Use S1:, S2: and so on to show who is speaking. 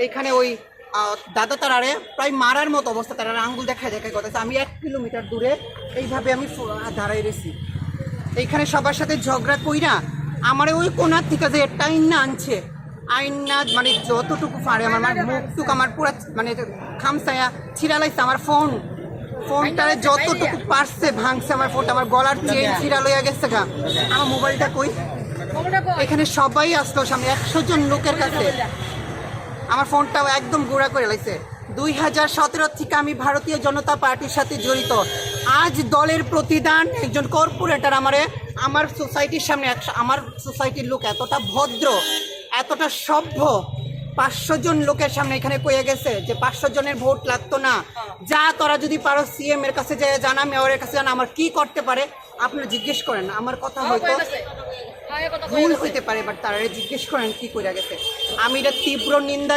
S1: এইখানে ওই দাদা তারারে প্রায় মারার মতো অবস্থা, তারা আঙ্গুল দেখায় দেখায় কথা। আমি 1 কিলোমিটার দূরে এইভাবে আমি দাঁড়াই রয়েছি। এইখানে সবার সাথে ঝগড়া কইরা আমার ওই কোনার থেকে যে টাইম না আনছে, আইন না মানে যতটুকু পারে আমার মুখটুকু আমার পুরো মানে খামসায়া ছিঁড়া লাগছে। আমার ফোনটারে যতটুকু পারছে ভাঙছে, আমার ফোনটা, আমার গলার চেন ছিঁড়া লইয়া গেছে গা। আমার মোবাইলটা কই? এখানে সবাই আসলো সামনে 100 জন লোকের কাছে, আমার ফোনটাও একদম গুঁড়া করে লাগছে। 2017 থেকে আমি ভারতীয় জনতা পার্টির সাথে জড়িত। আজ দলের প্রতিদান একজন কর্পোরেটর আমার সোসাইটির সামনে, আমার সোসাইটির লোক এতটা ভদ্র, এতটা সভ্য, 500 জন লোকের সামনে এখানে কয়ে গেছে যে 500 জনের ভোট লাগতো না, যা তোরা যদি পারো সিএম এর কাছে যে জানা, মেয়রের কাছে জানা, আমার কি করতে পারে আপনারা জিজ্ঞেস করেন। আমার কথা হয়তো ভুল হইতে পারে, বাট তারা জিজ্ঞেস করেন কি করে গেছে। আমি এটা তীব্র নিন্দা